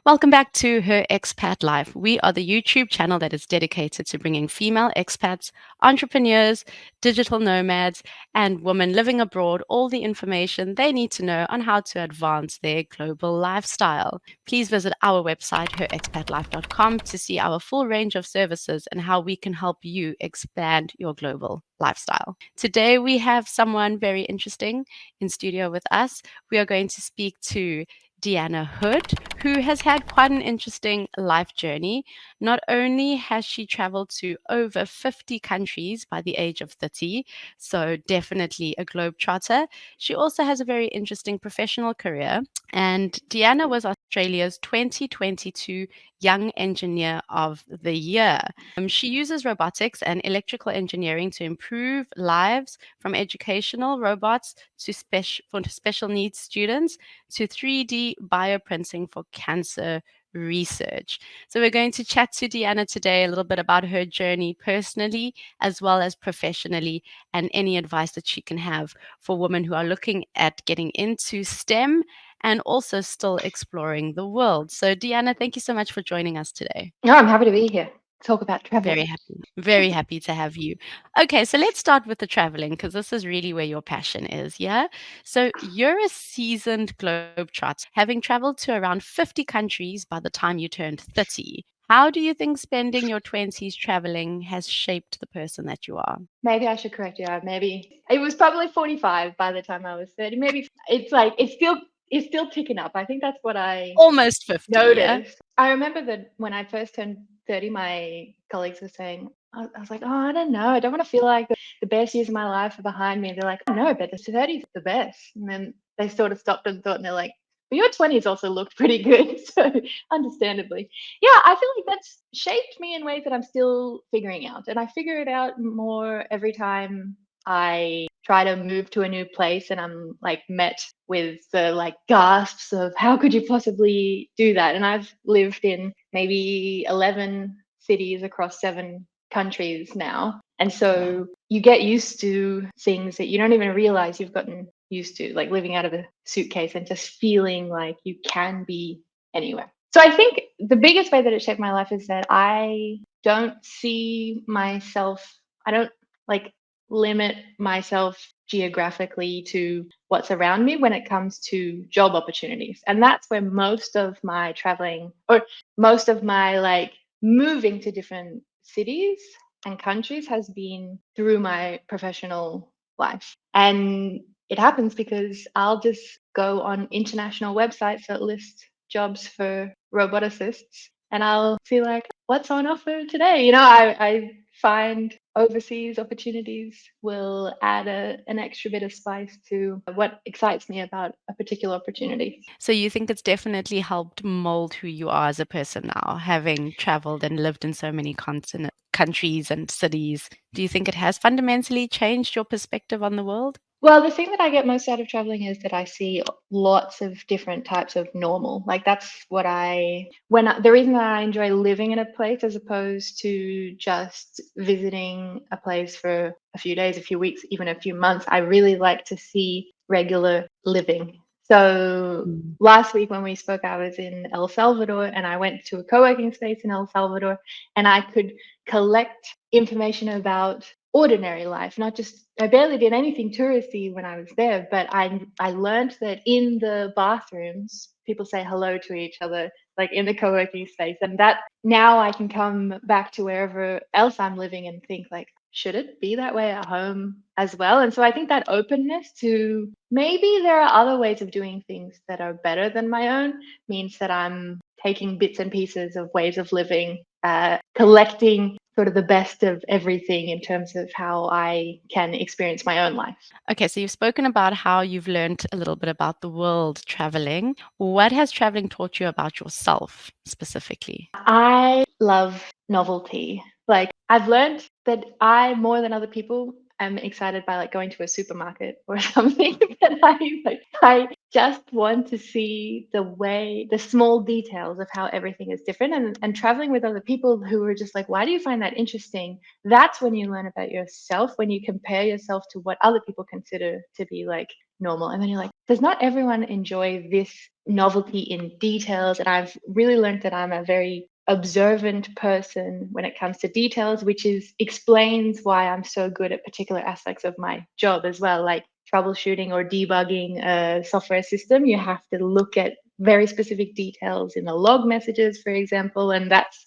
Welcome back to Her Expat Life. We are the YouTube channel that is dedicated to bringing female expats, entrepreneurs, digital nomads, and women living abroad all the information they need to know on how to advance their global lifestyle. Please visit our website, herexpatlife.com, to see our full range of services and how we can help you expand your global lifestyle. Today, we have someone very interesting in studio with us. We are going to speak to Deanna Hood, who has had quite an interesting life journey. Not only has she traveled to over 50 countries by the age of 30, so definitely a globetrotter, she also has a very interesting professional career. And Deanna was Australia's 2022 Young Engineer of the Year. She uses robotics and electrical engineering to improve lives, from educational robots for special needs students to 3D bioprinting for cancer research. So, we're going to chat to Deanna today a little bit about her journey personally as well as professionally, and any advice that she can have for women who are looking at getting into STEM and also still exploring the world. So, Deanna, thank you so much for joining us today. No, I'm happy to be here. Talk about traveling. Very happy to have you. Okay, so let's start with the traveling because this is really where your passion is, yeah? So you're a seasoned globetrotter, having traveled to around 50 countries by the time you turned 30. How do you think spending your 20s traveling has shaped the person that you are? Maybe I should correct you. Maybe it was probably 45 by the time I was 30. Maybe it's like it's still ticking up. I think that's what I Almost 50, yeah? noticed. I remember that when I first turned 30, my colleagues were saying, I was like, oh, I don't know. I don't want to feel like the best years of my life are behind me. They're like, no, but the 30s is the best. And then they sort of stopped and thought, and they're like, but your 20s also looked pretty good. So understandably. Yeah, I feel like that's shaped me in ways that I'm still figuring out. And I figure it out more every time I try to move to a new place and I'm like met with the like gasps of how could you possibly do that? And I've lived in maybe 11 cities across 7 countries now. And Wow. so you get used to things that you don't even realize you've gotten used to, like living out of a suitcase and just feeling like you can be anywhere. So I think the biggest way that it shaped my life is that I don't see myself, I don't like limit myself geographically to what's around me when it comes to job opportunities. And that's where most of my traveling or most of my like moving to different cities and countries has been through my professional life. And it happens because I'll just go on international websites that list jobs for roboticists and I'll see like what's on offer today. I find overseas opportunities will add an extra bit of spice to what excites me about a particular opportunity. So you think it's definitely helped mold who you are as a person now, having traveled and lived in so many countries and cities? Do you think it has fundamentally changed your perspective on the world? Well, the thing that I get most out of traveling is that I see lots of different types of normal. Like that's what the reason that I enjoy living in a place as opposed to just visiting a place for a few days, a few weeks, even a few months, I really like to see regular living. So Mm. last week when we spoke, I was in El Salvador and I went to a co-working space in El Salvador and I could collect information about ordinary life, not just I barely did anything touristy when I was there, but I learned that in the bathrooms people say hello to each other like in the co-working space, and that now I can come back to wherever else I'm living and think like, should it be that way at home as well? And so I think that openness to maybe there are other ways of doing things that are better than my own means that I'm taking bits and pieces of ways of living, collecting sort of the best of everything in terms of how I can experience my own life. Okay, so you've spoken about how you've learned a little bit about the world traveling. What has traveling taught you about yourself specifically? I love novelty. Like I've learned that I more than other people am excited by like going to a supermarket or something that I just want to see the small details of how everything is different, and traveling with other people who are just like, why do you find that interesting? That's when you learn about yourself, when you compare yourself to what other people consider to be like normal, and then you're like, does not everyone enjoy this novelty in details? And I've really learned that I'm a very observant person when it comes to details, which is explains why I'm so good at particular aspects of my job as well, like troubleshooting or debugging a software system. You have to look at very specific details in the log messages, for example, and that's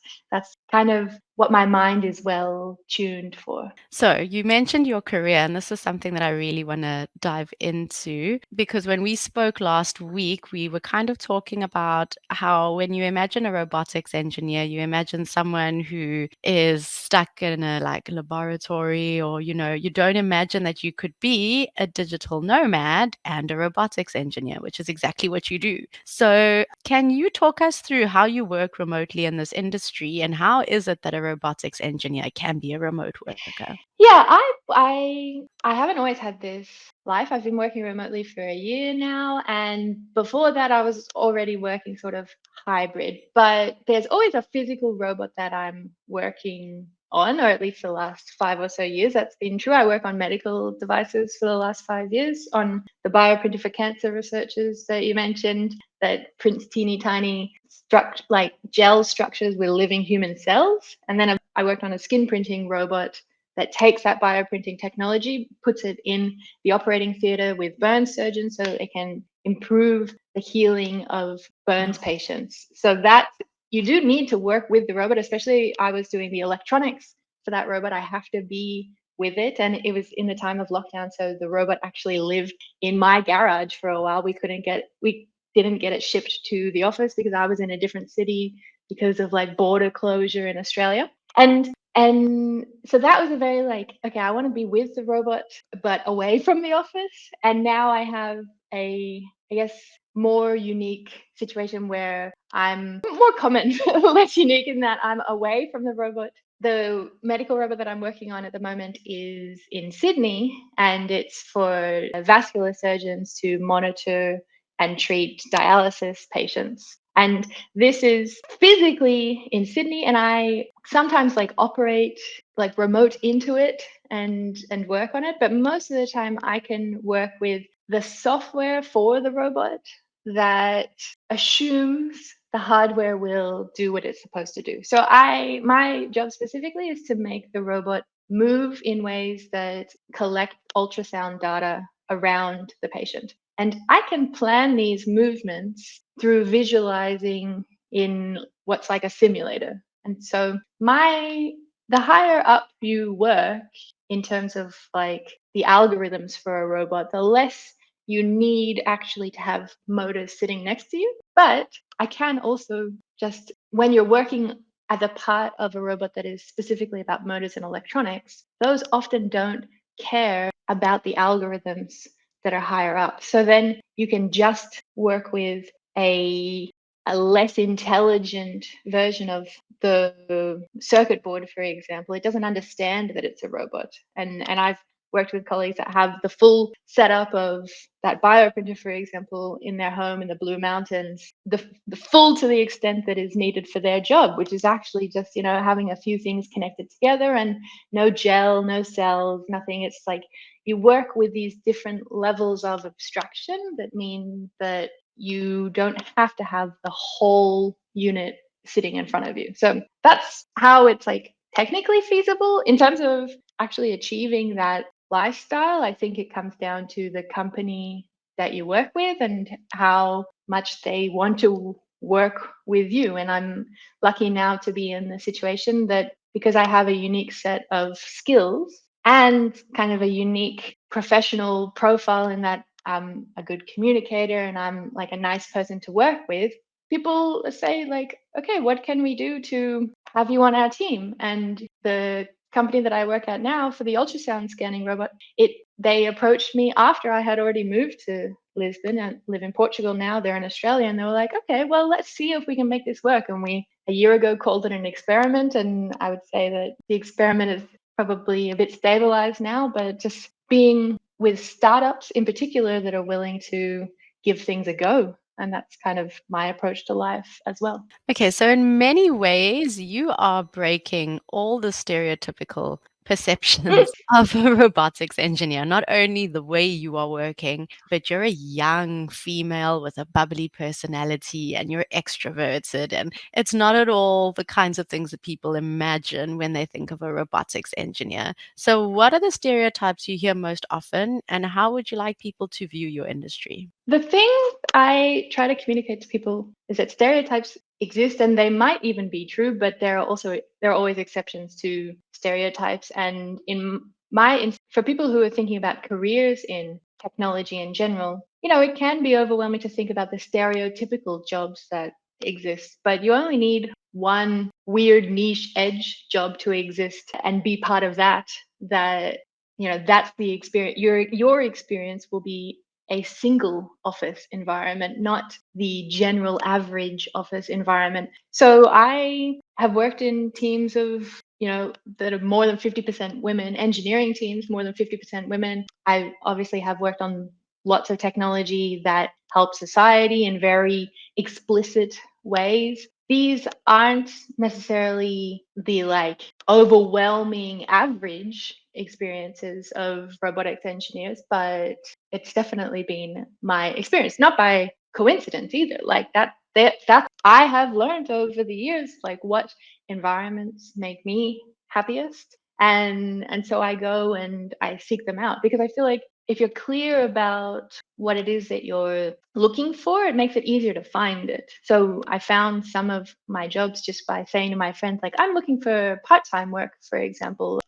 kind of what my mind is well tuned for. So, you mentioned your career, and this is something that I really want to dive into because when we spoke last week, we were kind of talking about how when you imagine a robotics engineer, you imagine someone who is stuck in a like laboratory, or you don't imagine that you could be a digital nomad and a robotics engineer, which is exactly what you do. So, can you talk us through how you work remotely in this industry and how is it that a robotics engineer can be a remote worker? Yeah, I haven't always had this life. I've been working remotely for a year now, and before that, I was already working sort of hybrid. But there's always a physical robot that I'm working on, or at least the last 5 or so years. That's been true. I work on medical devices for the last 5 years on the bioprinter for cancer researchers that you mentioned that prints teeny tiny like gel structures with living human cells. And then I worked on a skin printing robot that takes that bioprinting technology, puts it in the operating theatre with burn surgeons so that they can improve the healing of burns Wow. patients. So that you do need to work with the robot, especially I was doing the electronics for that robot. I have to be with it. And it was in the time of lockdown. So the robot actually lived in my garage for a while. We didn't get it shipped to the office because I was in a different city because of like border closure in Australia. And so that was a very like, okay, I want to be with the robot, but away from the office. And now I have I guess, more unique situation where I'm more common, less unique in that I'm away from the robot. The medical robot that I'm working on at the moment is in Sydney, and it's for vascular surgeons to monitor and treat dialysis patients. And this is physically in Sydney, and I sometimes like operate like remote into it and work on it. But most of the time, I can work with the software for the robot that assumes the hardware will do what it's supposed to do. So my job specifically is to make the robot move in ways that collect ultrasound data around the patient. And I can plan these movements through visualizing in what's like a simulator. And so the higher up you work in terms of like the algorithms for a robot, the less you need actually to have motors sitting next to you. But I can also just, when you're working as a part of a robot that is specifically about motors and electronics, those often don't care about the algorithms that are higher up. So then you can just work with a less intelligent version of the circuit board, for example. It doesn't understand that it's a robot. And I've worked with colleagues that have the full setup of that bioprinter, for example, in their home in the Blue Mountains, the full to the extent that is needed for their job, which is actually just, having a few things connected together and no gel, no cells, nothing. It's like you work with these different levels of abstraction that mean that you don't have to have the whole unit sitting in front of you. So that's how it's like technically feasible. In terms of actually achieving that lifestyle, I think it comes down to the company that you work with and how much they want to work with you. And I'm lucky now to be in the situation that because I have a unique set of skills and kind of a unique professional profile in that I'm a good communicator and I'm like a nice person to work with, people say like, okay, what can we do to have you on our team? And the company that I work at now for the ultrasound scanning robot, they approached me after I had already moved to Lisbon and live in Portugal now. They're in Australia, and they were like, okay, well, let's see if we can make this work. And we a year ago called it an experiment, and I would say that the experiment is probably a bit stabilized now, but just being with startups in particular that are willing to give things a go. And that's kind of my approach to life as well. Okay, so in many ways, you are breaking all the stereotypical perceptions of a robotics engineer, not only the way you are working, but you're a young female with a bubbly personality and you're extroverted. And it's not at all the kinds of things that people imagine when they think of a robotics engineer. So, what are the stereotypes you hear most often, and how would you like people to view your industry? The thing I try to communicate to people is that stereotypes exist and they might even be true, but there are always exceptions to stereotypes. And for people who are thinking about careers in technology in general, it can be overwhelming to think about the stereotypical jobs that exist, but you only need one weird niche edge job to exist and be part of that's the experience. Your experience will be a single office environment, not the general average office environment. So I have worked in teams of, that are more than 50% women, engineering teams, more than 50% women. I obviously have worked on lots of technology that helps society in very explicit ways. These aren't necessarily the overwhelming average experiences of robotics engineers, but it's definitely been my experience, not by coincidence either. Like that I have learned over the years, like what environments make me happiest. And so I go and I seek them out because I feel like if you're clear about what it is that you're looking for, it makes it easier to find it. So I found some of my jobs just by saying to my friends, like, I'm looking for part-time work, for example.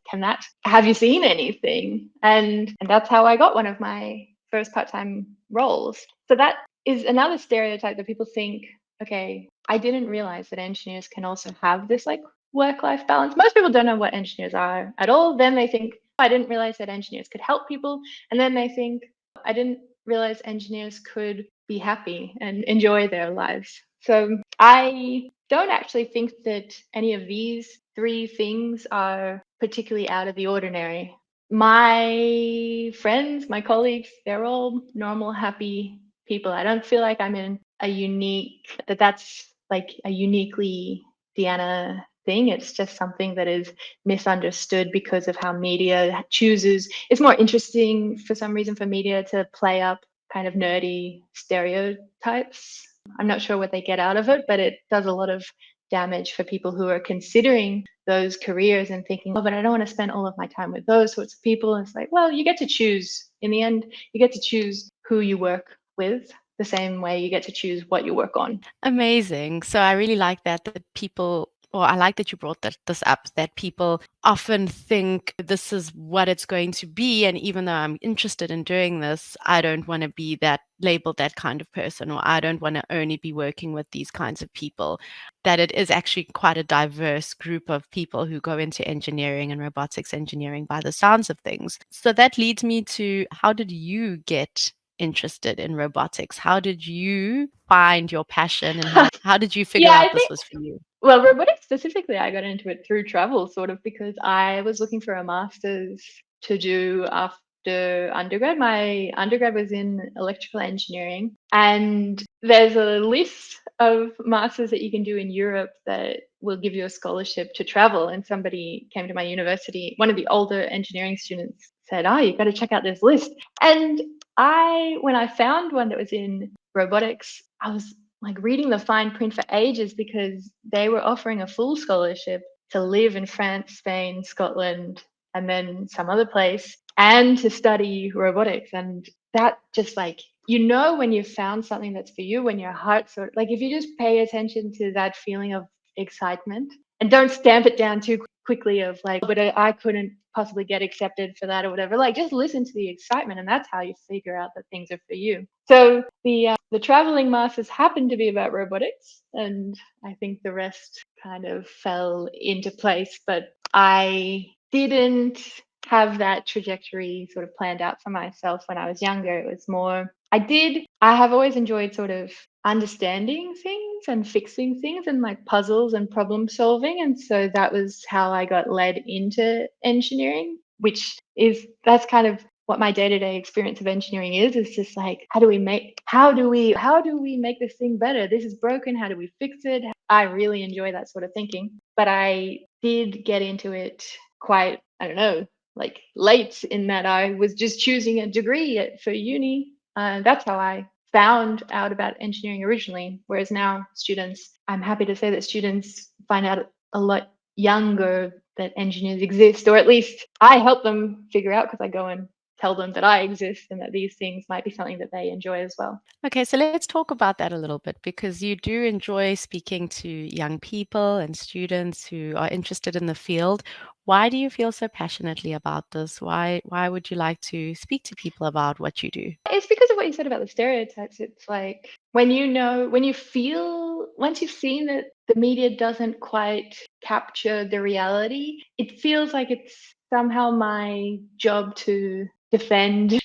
Have you seen anything? And that's how I got one of my first part-time roles. So that is another stereotype that people think, okay, I didn't realize that engineers can also have this like work-life balance. Most people don't know what engineers are at all. Then they think, I didn't realize that engineers could help people. And then they think, I didn't realize engineers could be happy and enjoy their lives. So I don't actually think that any of these three things are particularly out of the ordinary. My friends, my colleagues, they're all normal, happy people. I don't feel like I'm in that's like a uniquely Deanna thing. It's just something that is misunderstood because of how media chooses. It's more interesting for some reason for media to play up kind of nerdy stereotypes. I'm not sure what they get out of it, but it does a lot of damage for people who are considering those careers and thinking, oh, but I don't want to spend all of my time with those sorts of people. And it's like, well, you get to choose. In the end, you get to choose who you work with the same way you get to choose what you work on. Amazing. So I really like that people, or I like that you brought this up, that people often think this is what it's going to be. And even though I'm interested in doing this, I don't want to be that labeled that kind of person, or I don't want to only be working with these kinds of people. That it is actually quite a diverse group of people who go into engineering and robotics engineering by the sounds of things. So that leads me to, how did you get interested in robotics? How did you find your passion, and how did you figure Yeah, out I this think, was for you? well, robotics specifically, I got into it through travel, sort of, because I was looking for a master's to do after undergrad. My undergrad was in electrical engineering, and there's a list of masters that you can do in Europe that will give you a scholarship to travel. And somebody came to my university, one of the older engineering students said, oh, you've got to check out this list. And when I found one that was in robotics, I was like reading the fine print for ages because they were offering a full scholarship to live in France, Spain, Scotland, and then some other place, and to study robotics. And that just like, when you've found something that's for you, when your heart sort of like, if you just pay attention to that feeling of excitement and don't stamp it down too quickly of like, but I couldn't possibly get accepted for that or whatever. Like, just listen to the excitement, and that's how you figure out that things are for you. So the traveling masters happened to be about robotics, and I think the rest kind of fell into place. But I didn't have that trajectory sort of planned out for myself when I was younger. It was more, I have always enjoyed sort of understanding things and fixing things and like puzzles and problem solving. And so that was how I got led into engineering, that's kind of what my day-to-day experience of engineering is just like, how do we make this thing better? This is broken. How do we fix it? I really enjoy that sort of thinking. But I did get into it quite I don't know, like late in that I was just choosing a degree for uni. That's how I found out about engineering originally. Whereas now, students, I'm happy to say that students find out a lot younger that engineers exist, or at least I help them figure out because I go and tell them that I exist and that these things might be something that they enjoy as well. Okay, so let's talk about that a little bit because you do enjoy speaking to young people and students who are interested in the field. Why do you feel so passionately about this? Why would you like to speak to people about what you do? It's because of what you said about the stereotypes. It's like when you know, when you feel, once you've seen that the media doesn't quite capture the reality, it feels like it's somehow my job to defend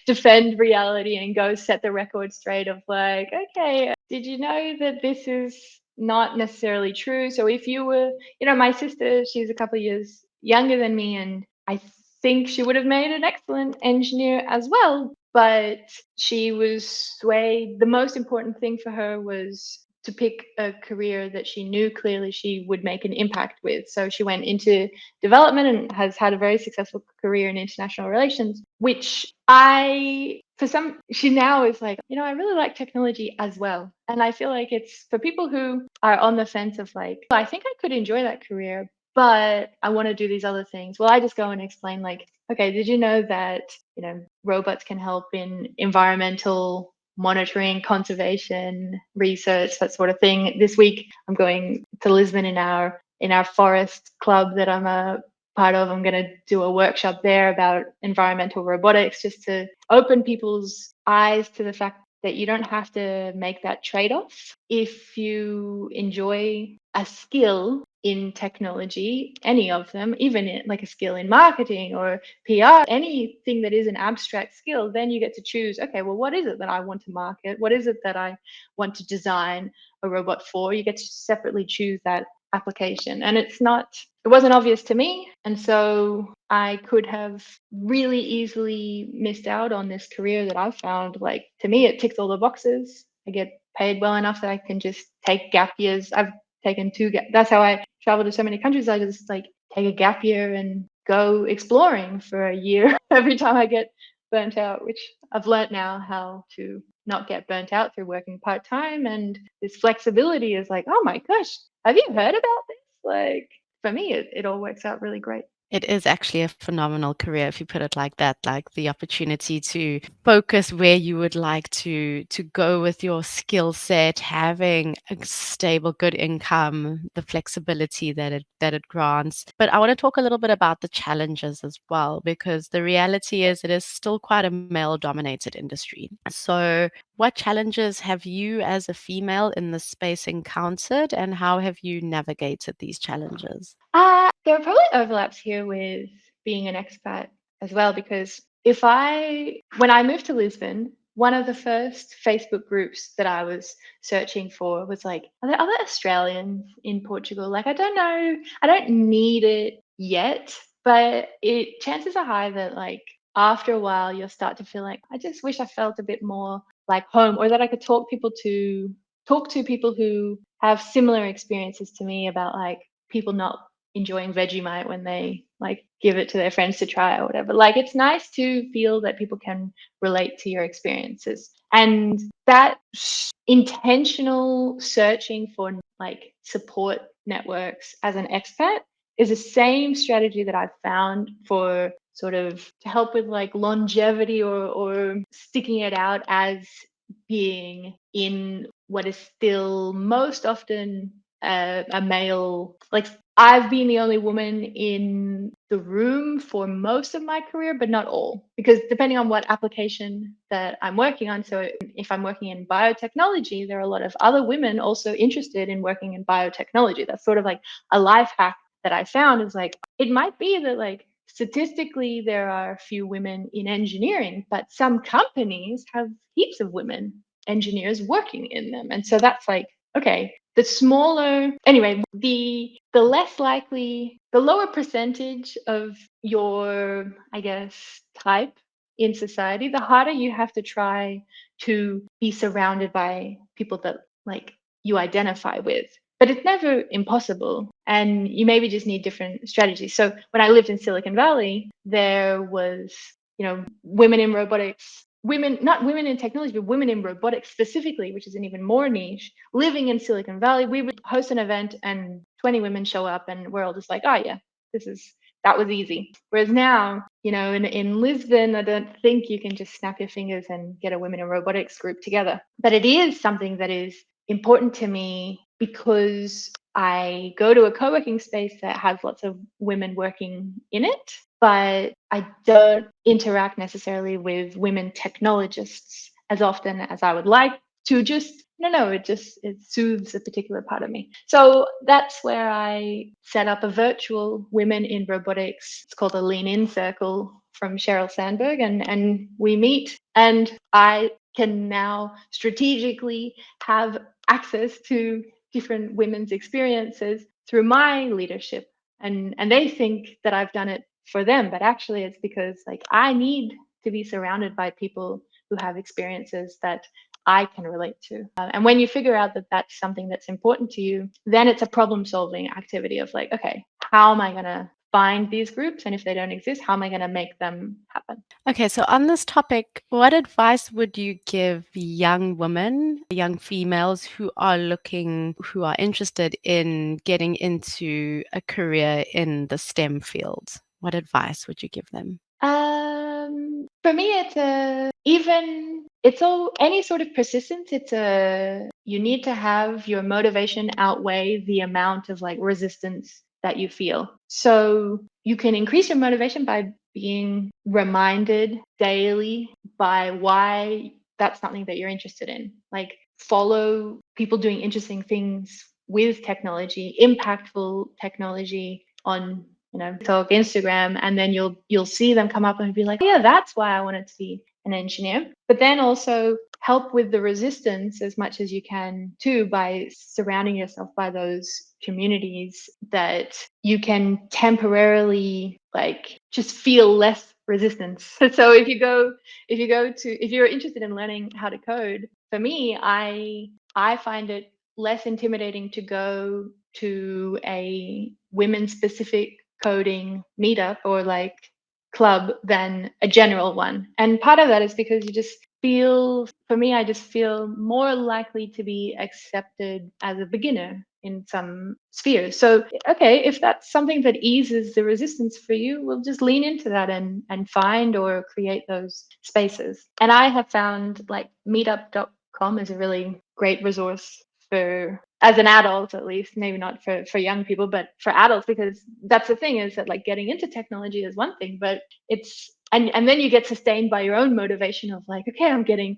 reality and go set the record straight of like, okay, did you know that this is not necessarily true? So if you were, my sister, she's a couple of years younger than me, and I think she would have made an excellent engineer as well, but she was swayed. The most important thing for her was to pick a career that she knew clearly she would make an impact with. So she went into development and has had a very successful career in international relations, which she now is like, I really like technology as well. And I feel like it's for people who are on the fence of like, I think I could enjoy that career, but I want to do these other things. Well, I just go and explain like, okay, did you know that, robots can help in environmental monitoring, conservation, research, that sort of thing. This week I'm going to Lisbon in our forest club that I'm a part of. I'm going to do a workshop there about environmental robotics, just to open people's eyes to the fact that you don't have to make that trade-off. If you enjoy a skill in technology, any of them, even like a skill in marketing or PR, anything that is an abstract skill, then you get to choose, okay, well, what is it that I want to market? What is it that I want to design a robot for? You get to separately choose that application. And it wasn't obvious to me. And so I could have really easily missed out on this career that I've found. Like, to me, it ticks all the boxes. I get paid well enough that I can just take gap years. I've taken that's how I travel to so many countries. I just like take a gap year and go exploring for a year every time I get burnt out, which I've learned now how to not get burnt out through working part-time. And this flexibility is like, oh my gosh, have you heard about this? Like, for me, it all works out really great. It is actually a phenomenal career if you put it like that, like the opportunity to focus where you would like to go with your skill set, having a stable, good income, the flexibility that it grants. But I want to talk a little bit about the challenges as well, because the reality is it is still quite a male-dominated industry. So what challenges have you as a female in this space encountered, and how have you navigated these challenges? There are probably overlaps here with being an expat as well, because when I moved to Lisbon, one of the first Facebook groups that I was searching for was like, are there other Australians in Portugal? Like, I don't know, I don't need it yet, but chances are high that like after a while you'll start to feel like, I just wish I felt a bit more like home, or that I could talk to people who have similar experiences to me about like people not enjoying Vegemite when they like give it to their friends to try or whatever. Like, it's nice to feel that people can relate to your experiences. And that intentional searching for like support networks as an expat is the same strategy that I've found for sort of to help with like longevity or sticking it out as being in what is still most often a male, like I've been the only woman in the room for most of my career, but not all, because depending on what application that I'm working on. So if I'm working in biotechnology, there are a lot of other women also interested in working in biotechnology. That's sort of like a life hack that I found, is like, it might be that like statistically there are few women in engineering, but some companies have heaps of women engineers working in them. And so that's like, okay, the smaller, anyway, the less likely, the lower percentage of your, I guess, type in society, the harder you have to try to be surrounded by people that like you identify with. but it's never impossible. And you maybe just need different strategies. So when I lived in Silicon Valley, there was, women in robotics, women, not women in technology, but women in robotics specifically, which is an even more niche, living in Silicon Valley. We would host an event and 20 women show up and we're all just like, oh yeah, that was easy. Whereas now, in Lisbon, I don't think you can just snap your fingers and get a women in robotics group together. But it is something that is important to me because I go to a co-working space that has lots of women working in it, but I don't interact necessarily with women technologists as often as I would like to. Just no, it soothes a particular part of me. So that's where I set up a virtual women in robotics. It's called a Lean In Circle from Sheryl Sandberg, and we meet, and I can now strategically have access to different women's experiences through my leadership, and they think that I've done it for them, but actually it's because like I need to be surrounded by people who have experiences that I can relate to. And when you figure out that that's something that's important to you, then it's a problem solving activity of like, okay, how am I going to find these groups? And if they don't exist, how am I going to make them happen? Okay, so on this topic, what advice would you give young women, young females who are interested in getting into a career in the STEM fields? What advice would you give them? For me, it's all any sort of persistence. You need to have your motivation outweigh the amount of like resistance that you feel. So you can increase your motivation by being reminded daily by why that's something that you're interested in. Like follow people doing interesting things with technology, impactful technology on TikTok, Instagram, and then you'll see them come up and be like, yeah, that's why I wanted to be an engineer. But then also help with the resistance as much as you can too by surrounding yourself by those communities that you can temporarily like just feel less resistance. So if you're interested in learning how to code, for me, I find it less intimidating to go to a women specific coding meetup or like club than a general one. And part of that is because I just feel more likely to be accepted as a beginner in some spheres. So, okay, if that's something that eases the resistance for you, we'll just lean into that and find or create those spaces. And I have found like meetup.com is a really great resource for as an adult, at least, maybe not for young people, but for adults, because that's the thing is that like getting into technology is one thing, but it's and then you get sustained by your own motivation of like, okay, I'm getting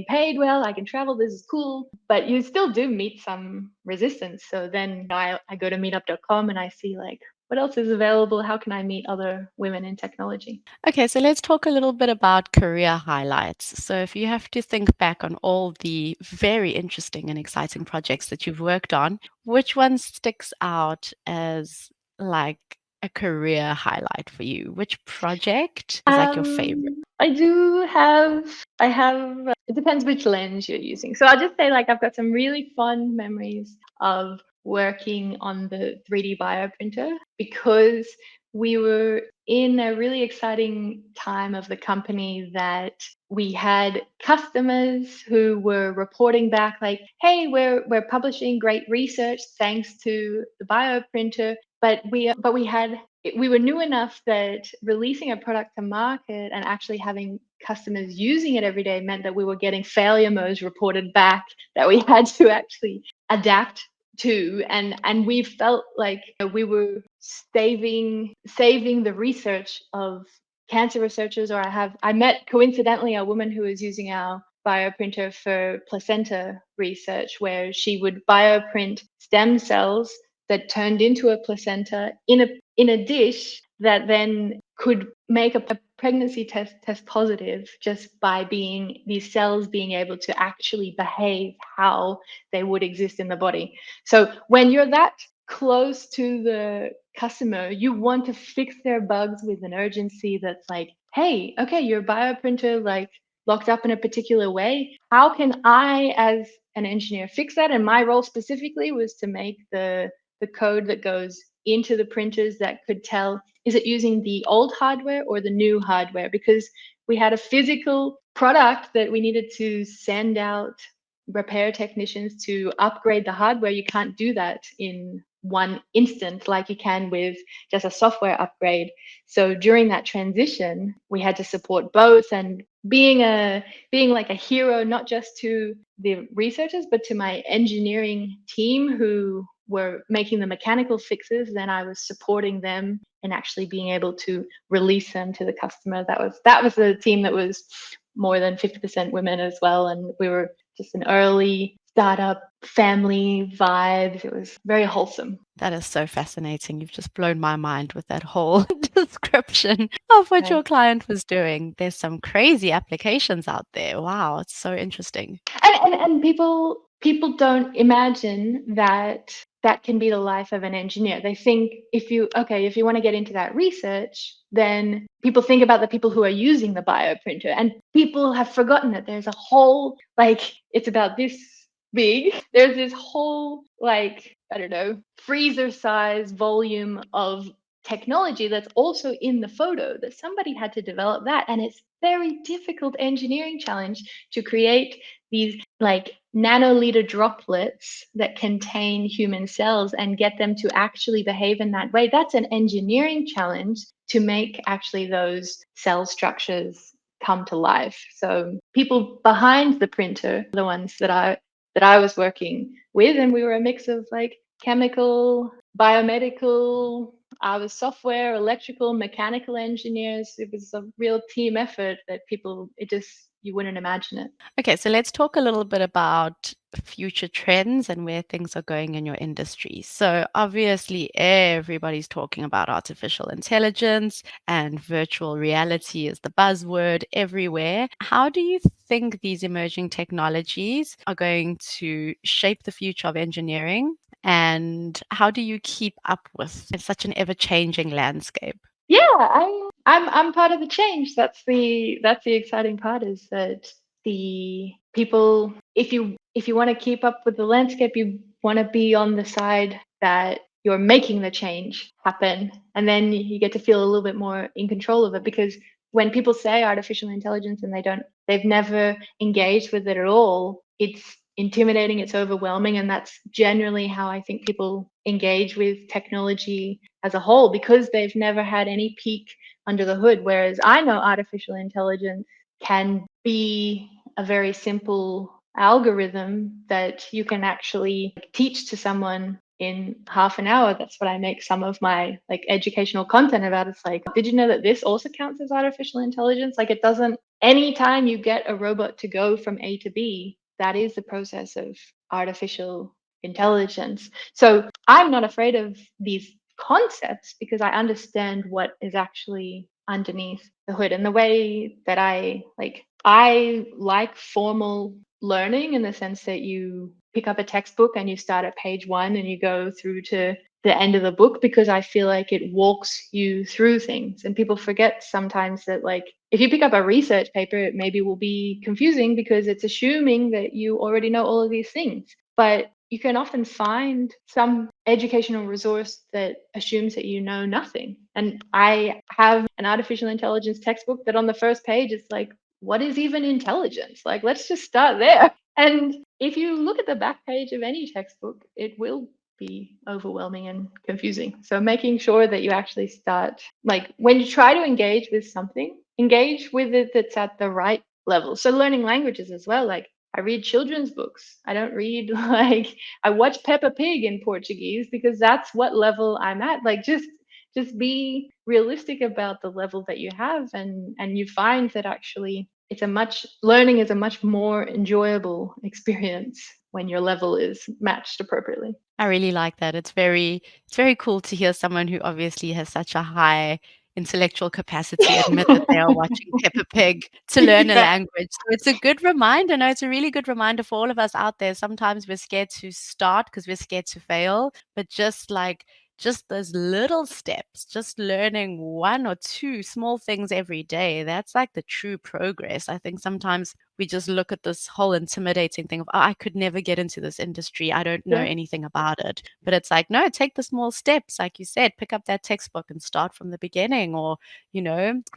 paid well, I can travel, this is cool, but you still do meet some resistance. So then I go to meetup.com and I see like what else is available, how can I meet other women in technology. Okay, so let's talk a little bit about career highlights. So, if you have to think back on all the very interesting and exciting projects that you've worked on, which one sticks out as like a career highlight for you? Which project is like your favorite? I have, it depends which lens you're using. So I'll just say, like, I've got some really fond memories of working on the 3D bioprinter because we were in a really exciting time of the company that we had customers who were reporting back like, hey, we're publishing great research thanks to the bioprinter, but we were new enough that releasing a product to market and actually having customers using it every day meant that we were getting failure modes reported back that we had to actually adapt to, and we felt like we were saving the research of cancer researchers. Or I met coincidentally a woman who was using our bioprinter for placenta research, where she would bioprint stem cells that turned into a placenta in a dish that then could make a pregnancy test positive just by these cells being able to actually behave how they would exist in the body. So when you're that close to the customer, you want to fix their bugs with an urgency that's like, hey, okay, your bioprinter like locked up in a particular way. How can I, as an engineer, fix that? And my role specifically was to make the code that goes into the printers that could tell, is it using the old hardware or the new hardware? Because we had a physical product that we needed to send out repair technicians to upgrade the hardware. You can't do that in one instant like you can with just a software upgrade. So during that transition, we had to support both, and being like a hero, not just to the researchers, but to my engineering team who were making the mechanical fixes. Then I was supporting them and actually being able to release them to the customer. That was a team that was more than 50% women as well, and we were just an early startup family vibes. It was very wholesome. That is so fascinating. You've just blown my mind with that whole description of what Right. your client was doing. There's some crazy applications out there. Wow, it's so interesting. And people don't imagine that that can be the life of an engineer. They think if you want to get into that research, then people think about the people who are using the bioprinter, and people have forgotten that there's a whole, like, it's about this big. There's this whole, like, I don't know, freezer size volume of technology that's also in the photo, that somebody had to develop that. And it's very difficult engineering challenge to create these like nanoliter droplets that contain human cells and get them to actually behave in that way. That's an engineering challenge to make actually those cell structures come to life. So people behind the printer, the ones that I was working with, and we were a mix of like chemical, biomedical, I was software, electrical, mechanical engineers. It was a real team effort that you wouldn't imagine it. Okay, so let's talk a little bit about future trends and where things are going in your industry. So, obviously, everybody's talking about artificial intelligence, and virtual reality is the buzzword everywhere. How do you think these emerging technologies are going to shape the future of engineering? And how do you keep up with such an ever changing landscape? Yeah, I'm part of the change. That's the exciting part, is that the people, if you want to keep up with the landscape, you want to be on the side that you're making the change happen, and then you get to feel a little bit more in control of it. Because when people say artificial intelligence and they've never engaged with it at all, it's intimidating, it's overwhelming, and that's generally how I think people engage with technology as a whole, because they've never had any peek under the hood. Whereas I know artificial intelligence can be a very simple algorithm that you can actually teach to someone in half an hour. That's what I make some of my like educational content about. It's like, did you know that this also counts as artificial intelligence? Like, it doesn't, anytime you get a robot to go from A to B, that is the process of artificial intelligence. So I'm not afraid of these concepts because I understand what is actually underneath the hood. And the way that I like formal learning, in the sense that you pick up a textbook and you start at page 1 and you go through to the end of the book, because I feel like it walks you through things. And people forget sometimes that, like, if you pick up a research paper, it maybe will be confusing because it's assuming that you already know all of these things. But you can often find some educational resource that assumes that you know nothing. And I have an artificial intelligence textbook that on the first page, it's like, what is even intelligence? Like, let's just start there. And if you look at the back page of any textbook, it will be overwhelming and confusing. So making sure that you actually start, like, when you try to engage with something, engage with it that's at the right level. So learning languages as well, like, I read children's books. I don't read like, I watch Peppa Pig in Portuguese because that's what level I'm at. Like, just be realistic about the level that you have, and you find that actually learning is a much more enjoyable experience when your level is matched appropriately. I really like that. It's very cool to hear someone who obviously has such a high intellectual capacity admit that they are watching Peppa Pig to learn a Yeah. language. So it's a good reminder. No, it's a really good reminder for all of us out there. Sometimes we're scared to start because we're scared to fail, but just like just those little steps, just learning one or two small things every day, that's like the true progress. I think sometimes we just look at this whole intimidating thing of, oh, I could never get into this industry. I don't know Sure. anything about it. But it's like, no, take the small steps. Like you said, pick up that textbook and start from the beginning, or,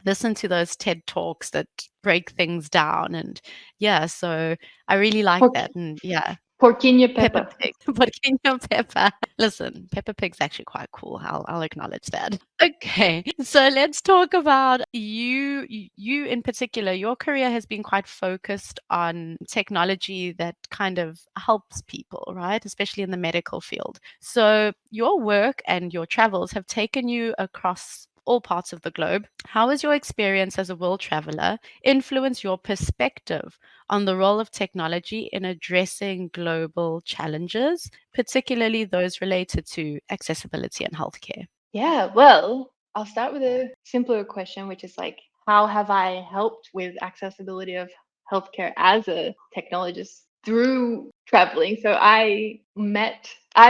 listen to those TED Talks that break things down. And yeah, so I really like Pork, that. And yeah, porquinho Peppa Peppa. Pig, Porquinho Peppa. Listen, Peppa Pig's actually quite cool. I'll acknowledge that. Okay, so let's talk about you. You in particular, your career has been quite focused on technology that kind of helps people, right? Especially in the medical field. So your work and your travels have taken you across all parts of the globe. How has your experience as a world traveler influenced your perspective on the role of technology in addressing global challenges, particularly those related to accessibility and healthcare? Yeah, well, I'll start with a simpler question, which is like, how have I helped with accessibility of healthcare as a technologist through traveling? So I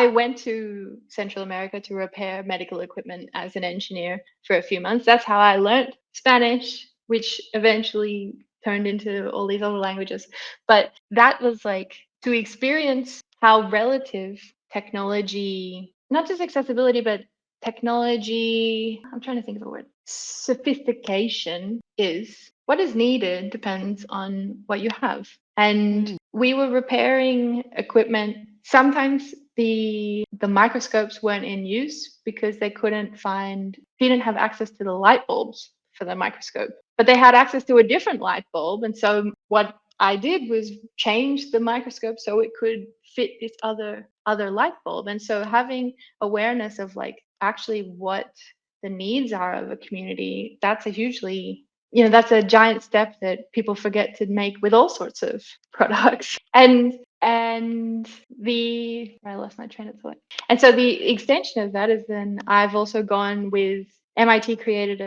went to Central America to repair medical equipment as an engineer for a few months. That's how I learned Spanish, which eventually turned into all these other languages. But that was like to experience how relative technology, not just accessibility, but technology, I'm trying to think of a word, sophistication is. What is needed depends on what you have. And Mm, we were repairing equipment. Sometimes the microscopes weren't in use because they didn't have access to the light bulbs for the microscope, but they had access to a different light bulb. And so what I did was change the microscope so it could fit this other light bulb. And so having awareness of like actually what the needs are of a community, that's a hugely, that's a giant step that people forget to make with all sorts of products. And the I lost my train of thought. And so the extension of that is then I've also gone with MIT created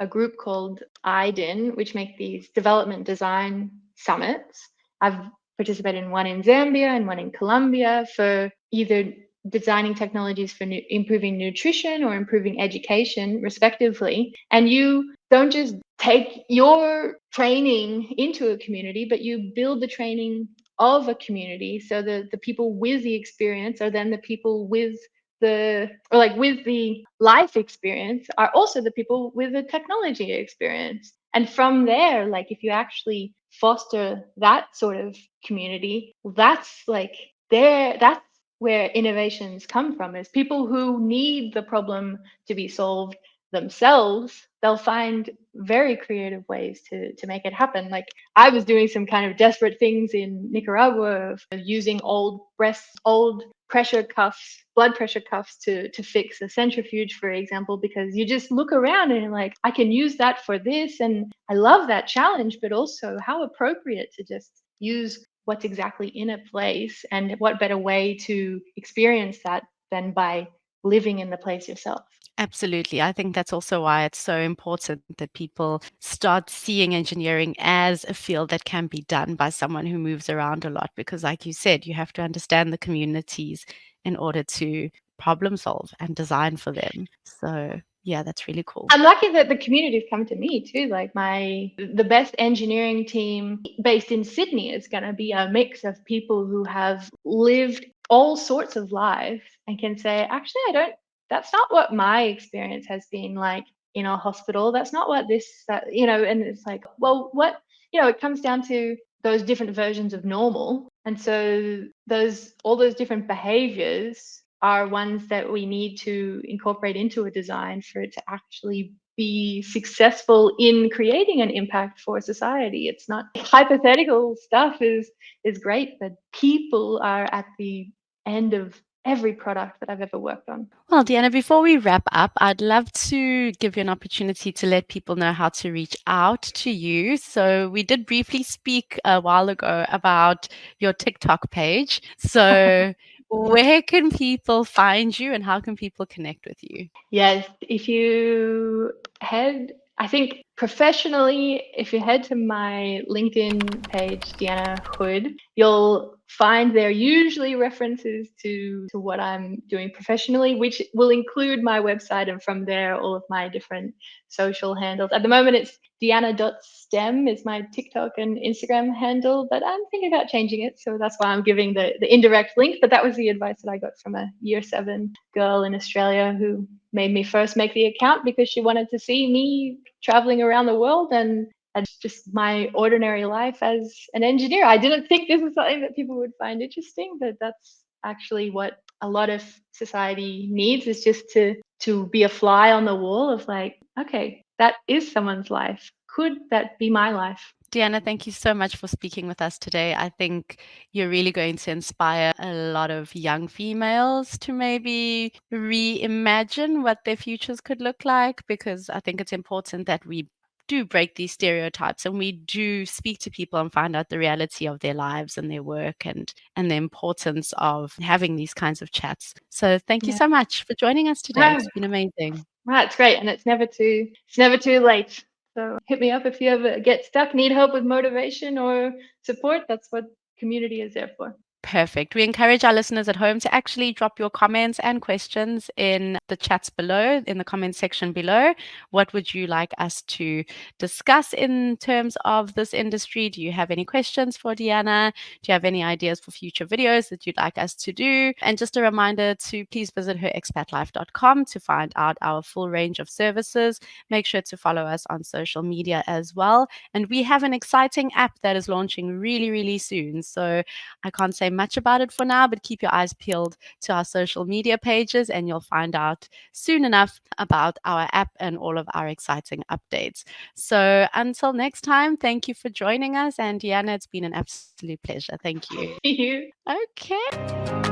a group called IDIN, which make these development design summits. I've participated in one in Zambia and one in Colombia for either designing technologies for improving nutrition or improving education, respectively. And you don't just take your training into a community, but you build the training of a community so the people with the experience are then the people with with the life experience are also the people with the technology experience. And from there, like if you actually foster that sort of community, that's where innovations come from, is people who need the problem to be solved themselves. They'll find very creative ways to make it happen. Like I was doing some kind of desperate things in Nicaragua, using old pressure cuffs, blood pressure cuffs to fix a centrifuge, for example, because you just look around and you're like, I can use that for this. And I love that challenge, but also how appropriate to just use what's exactly in a place, and what better way to experience that than by living in the place yourself. absolutely. I think that's also why it's so important that people start seeing engineering as a field that can be done by someone who moves around a lot. Because, like you said, you have to understand the communities in order to problem solve and design for them. So, yeah, that's really cool. I'm lucky that the community's come to me too. Like the best engineering team based in Sydney is going to be a mix of people who have lived all sorts of lives and can say, actually, that's not what my experience has been like in a hospital. That's not what and it's like, well, it comes down to those different versions of normal. And so all those different behaviors are ones that we need to incorporate into a design for it to actually be successful in creating an impact for society. It's not hypothetical stuff is great, but people are at the end of every product that I've ever worked on. Well, Deanna, before we wrap up, I'd love to give you an opportunity to let people know how to reach out to you. So, we did briefly speak a while ago about your TikTok page. So, where can people find you and how can people connect with you? Yes, if you I think professionally, if you head to my LinkedIn page, Deanna Hood, you'll find, they're usually references to what I'm doing professionally, which will include my website, and from there all of my different social handles. At the moment it's Deanna.stem is my TikTok and Instagram handle, but I'm thinking about changing it. So that's why I'm giving the indirect link. But that was the advice that I got from a year 7 girl in Australia who made me first make the account because she wanted to see me traveling around the world and just my ordinary life as an engineer. I didn't think this is something that people would find interesting, but that's actually what a lot of society needs, is just to be a fly on the wall of like, okay, that is someone's life. Could that be my life? Deanna, thank you so much for speaking with us today. I think you're really going to inspire a lot of young females to maybe reimagine what their futures could look like, because I think it's important that we do break these stereotypes and we do speak to people and find out the reality of their lives and their work and the importance of having these kinds of chats. So thank you Yeah. so much for joining us today. Oh, It's been amazing. right, it's great, and it's never too late. So hit me up if you ever get stuck, need help with motivation or support. That's what community is there for. Perfect. We encourage our listeners at home to actually drop your comments and questions in the chats below, in the comment section below. What would you like us to discuss in terms of this industry? Do you have any questions for Deanna? Do you have any ideas for future videos that you'd like us to do? And just a reminder to please visit her expatlife.com to find out our full range of services. Make sure to follow us on social media as well. And we have an exciting app that is launching really, really soon. So I can't say much about it for now, but keep your eyes peeled to our social media pages and you'll find out soon enough about our app and all of our exciting updates. So until next time, thank you for joining us. And Deanna, it's been an absolute pleasure. Thank you. You. Okay.